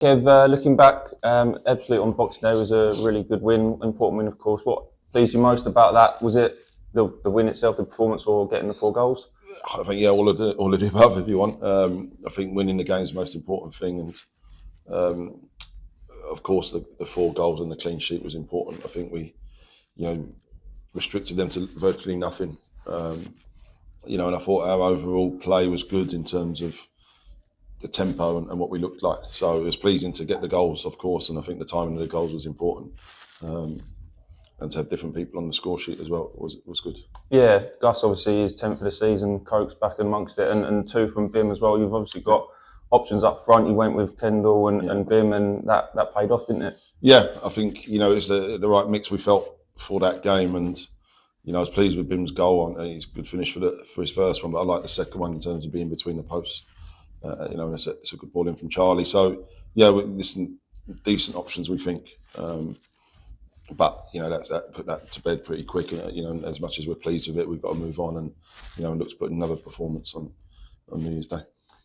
Kev, looking back, Ebbsfleet on Boxing Day was a really good win, important win, of course. What pleased you most about that? Was it the win itself, the performance, or getting the 4 goals? I think all of the above, if you want. I think winning the game is the most important thing, and of course the 4 goals and the clean sheet was important. I think we, restricted them to virtually nothing. And I thought our overall play was good in terms of the tempo and what we looked like. So it was pleasing to get the goals, of course, and I think the timing of the goals was important. And to have different people on the score sheet as well was good. Yeah, Gus obviously is 10th for the season, Koka's back amongst it, and 2 from Bim as well. You've obviously got options up front. You went with Kendall and Bim, and that paid off, didn't it? Yeah, I think, it was the right mix we felt for that game, and I was pleased with Bim's goal. And he's a good finish for his first one, but I like the second one in terms of being between the posts. And it's a good ball in from Charlie. So yeah, there's some decent options, we think. But that put that to bed pretty quick. And as much as we're pleased with it, we've got to move on and look to put another performance on New Year's Day.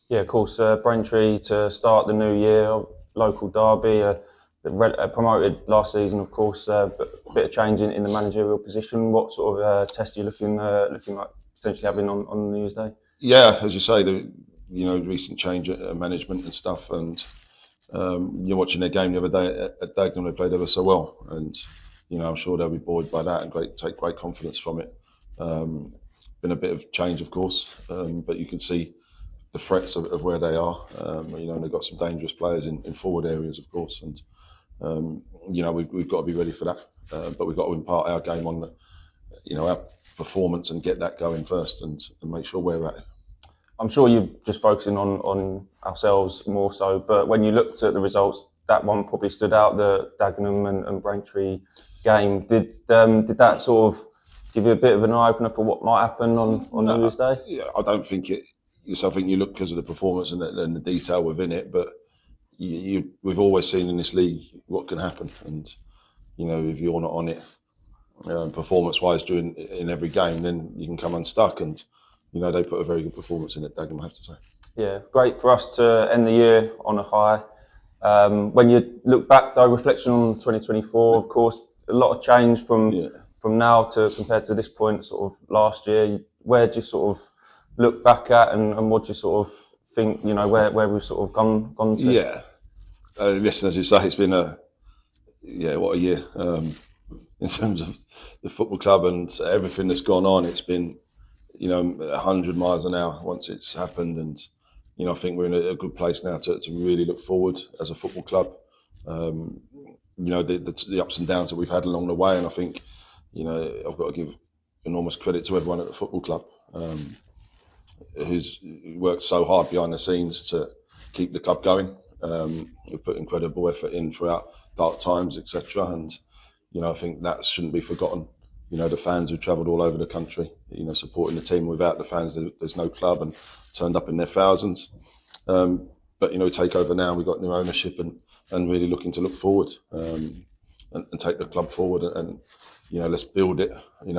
Yeah, of course. Braintree to start the new year, local derby. Promoted last season, of course. But a bit of change in the managerial position. What sort of test are you looking like potentially having on New Year's Day? Yeah, as you say, the recent change at management and stuff, and you're watching their game the other day at Daggers. They played ever so well, and I'm sure they'll be buoyed by that and take great confidence from it. Been a bit of change, of course, but you can see the threats of where they are. And they've got some dangerous players in forward areas, of course, and we've got to be ready for that. But we've got to impart our game on our performance and get that going first, and make sure we're at it. I'm sure you're just focusing on ourselves more so, but when you looked at the results, that one probably stood out, the Dagenham and Braintree game. Did that sort of give you a bit of an eye-opener for what might happen on New Year's Day? Yeah, I don't think it's something you look because of the performance and the detail within it, but we've always seen in this league what can happen, and if you're not on it performance-wise in every game, then you can come unstuck, and they put a very good performance in at Dagenham, I have to say. Yeah, great for us to end the year on a high. When you look back, though, reflection on 2024, of course, a lot of change from now to compared to this point, sort of last year. Where do you sort of look back at, and what do you sort of think, where we've sort of gone to? Yeah. Listen, as you say, it's been what a year in terms of the football club and everything that's gone on. It's been 100 miles an hour once it's happened, and I think we're in a good place now to really look forward as a football club. The ups and downs that we've had along the way, and I think I've got to give enormous credit to everyone at the football club who's worked so hard behind the scenes to keep the club going. We've put incredible effort in throughout dark times, etc., and I think that shouldn't be forgotten. The fans who travelled all over the country, supporting the team. Without the fans, there's no club, and turned up in their thousands. But we take over now. We've got new ownership, and really looking to look forward and take the club forward, and let's build it,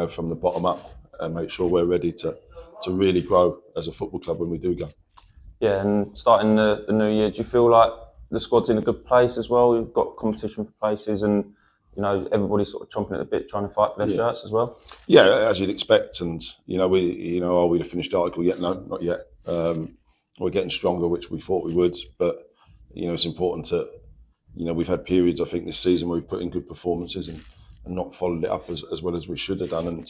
from the bottom up, and make sure we're ready to really grow as a football club when we do go. Yeah, and starting the new year, do you feel like the squad's in a good place as well? You've got competition for places, and everybody's sort of chomping at the bit, trying to fight for their shirts as well. Yeah, as you'd expect, and are we the finished article yet? No, not yet. We're getting stronger, which we thought we would, but it's important to, we've had periods, I think, this season where we've put in good performances and not followed it up as well as we should have done,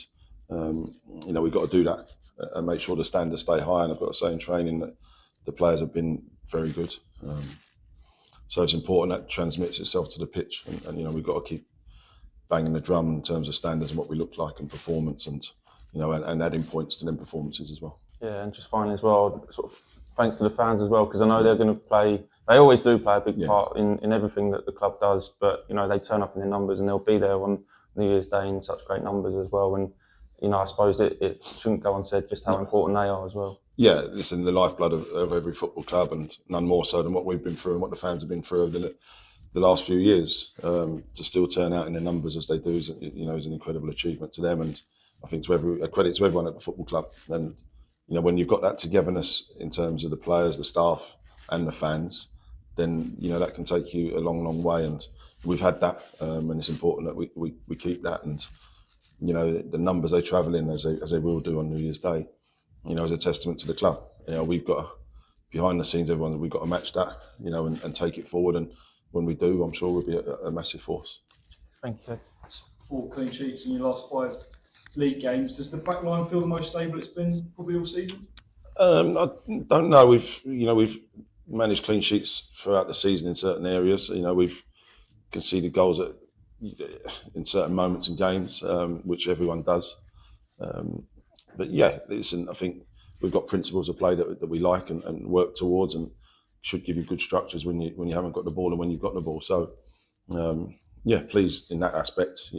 and we've got to do that and make sure the standards stay high. And I've got to say, in training, that the players have been very good. So it's important that transmits itself to the pitch, and we've got to keep banging the drum in terms of standards and what we look like and performance, and and adding points to them performances as well. Yeah, and just finally as well, sort of thanks to the fans as well, because I know they're going to play. They always do play a big part in everything that the club does, but they turn up in their numbers, and they'll be there on New Year's Day in such great numbers as well. And I suppose it shouldn't go unsaid just how important they are as well. Yeah, listen, the lifeblood of every football club, and none more so than what we've been through and what the fans have been through over the last few years. To still turn out in their numbers as they do is an incredible achievement to them, and I think a credit to everyone at the football club. And when you've got that togetherness in terms of the players, the staff, and the fans, then that can take you a long, long way. And we've had that, and it's important that we keep that. And the numbers they travel in, as they will do on New Year's Day, is a testament to the club. We've got behind the scenes, everyone, we've got to match that, and take it forward. And when we do, I'm sure we'll be a massive force. Thank you. 4 clean sheets in your last 5 league games. Does the back line feel the most stable it's been probably all season? I don't know. We've managed clean sheets throughout the season in certain areas. We've conceded goals in certain moments in games, which everyone does. But yeah, I think we've got principles of play that we like and work towards, and should give you good structures when you haven't got the ball and when you've got the ball. So pleased in that aspect.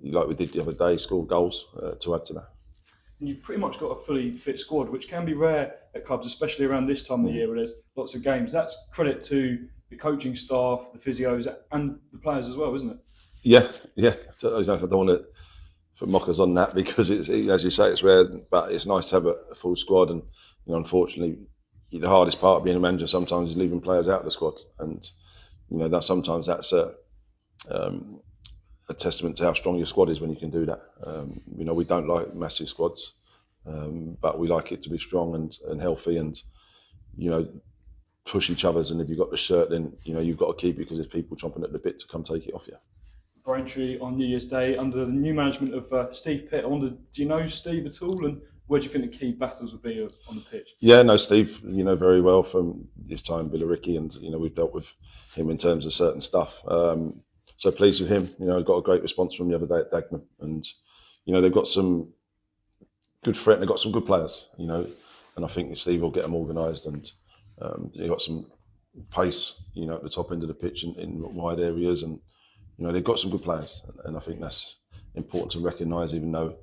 Like we did the other day, scored goals to add to that. And you've pretty much got a fully fit squad, which can be rare at clubs, especially around this time of the year where there's lots of games. That's credit to the coaching staff, the physios, and the players as well, isn't it? Yeah. I don't want to put mockers on that, because it's, as you say, it's rare, but it's nice to have a full squad. And unfortunately, the hardest part of being a manager sometimes is leaving players out of the squad, and sometimes that's a testament to how strong your squad is when you can do that. We don't like massive squads, but we like it to be strong and healthy, and push each other's. And if you've got the shirt, then you've got to keep it, because there's people chomping at the bit to come take it off you. Braintree on New Year's Day under the new management of Steve Pitt. I wonder, do you know Steve at all, and where do you think the key battles would be on the pitch? Yeah, no, Steve, very well from his time, Billericay, and we've dealt with him in terms of certain stuff. So pleased with him. Got a great response from the other day at Dagenham, and they've got some good threat and they've got some good players. And I think Steve will get them organised, and they've got some pace. At the top end of the pitch in wide areas, and they've got some good players, and I think that's important to recognise, even though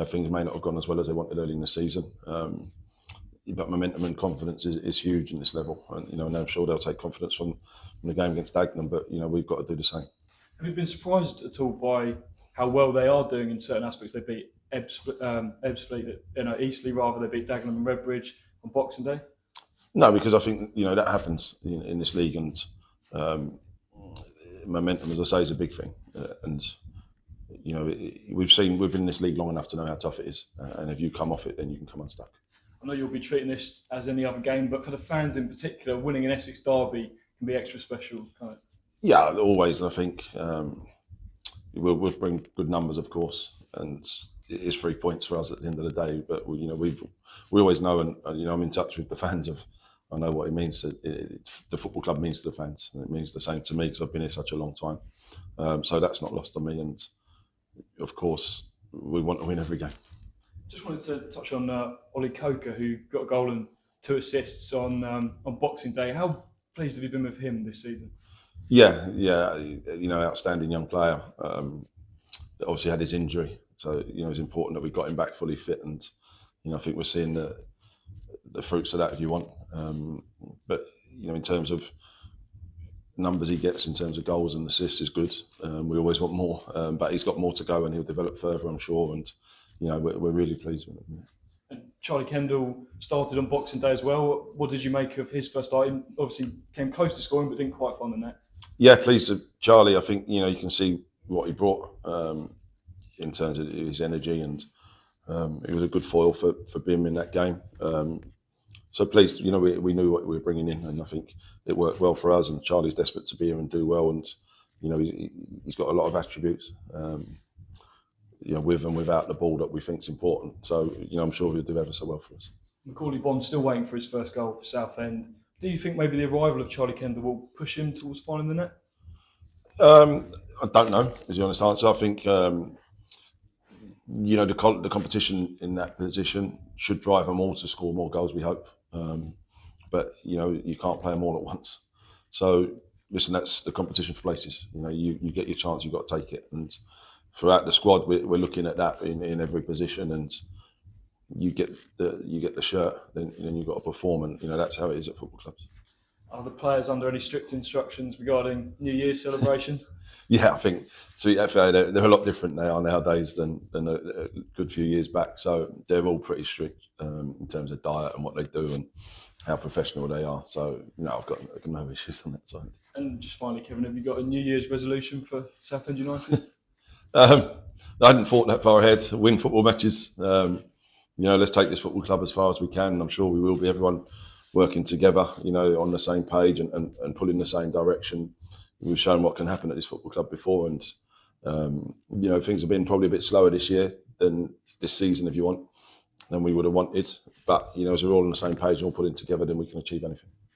things may not have gone as well as they wanted early in the season. But momentum and confidence is huge in this level, and I'm sure they'll take confidence from the game against Dagenham. But we've got to do the same. Have you been surprised at all by how well they are doing in certain aspects? They beat Ebbsfleet, Eastleigh rather. They beat Dagenham and Redbridge on Boxing Day. No, because I think that happens in this league, and momentum, as I say, is a big thing. And we've been in this league long enough to know how tough it is. And if you come off it, then you can come unstuck. I know you'll be treating this as any other game, but for the fans in particular, winning an Essex Derby can be extra special, can't it? Yeah, always. And I think we'll bring good numbers, of course, and it is 3 points for us at the end of the day. But we always know, and I'm in touch with the fans I know what it means. The football club means to the fans, and it means the same to me, because I've been here such a long time. So that's not lost on me, and of course we want to win every game. Just wanted to touch on Ole Koka, who got a goal and 2 assists on Boxing Day. How pleased have you been with him this season? Yeah, outstanding young player. Obviously had his injury, so it's important that we got him back fully fit, and I think we're seeing the fruits of that, if you want. But in terms of numbers he gets, in terms of goals and assists, is good. We always want more, but he's got more to go, and he'll develop further, I'm sure. And we're really pleased with him. And Charlie Kendall started on Boxing Day as well. What did you make of his first start? He obviously came close to scoring, but didn't quite find the net. Yeah, pleased with Charlie. I think you can see what he brought in terms of his energy, and he was a good foil for Bim in that game. So pleased, we knew what we were bringing in, and I think it worked well for us. And Charlie's desperate to be here and do well, and he's got a lot of attributes, with and without the ball, that we think is important. So I'm sure he'll do ever so well for us. Mikey Bond still waiting for his first goal for Southend. Do you think maybe the arrival of Charlie Kendall will push him towards finding the net? I don't know, is the honest answer. I think the competition in that position should drive them all to score more goals, we hope. But you can't play them all at once. So listen, that's the competition for places. You get your chance, you've got to take it. And throughout the squad, we're looking at that in every position. And you get the shirt, then you've got to perform, and that's how it is at football clubs. Are the players under any strict instructions regarding New Year's celebrations? Yeah, I think to be fair, they're a lot different nowadays than a good few years back. So they're all pretty strict in terms of diet and what they do, and how professional they are. So no, I've got no issues on that side. And just finally, Kevin, have you got a New Year's resolution for Southend United? I hadn't thought that far ahead. Win football matches. Let's take this football club as far as we can. And I'm sure we will be. Everyone working together, on the same page and pulling the same direction. We've shown what can happen at this football club before, and things have been probably a bit slower this year than this season, if you want, than we would have wanted. But as we're all on the same page and all pulling together, then we can achieve anything.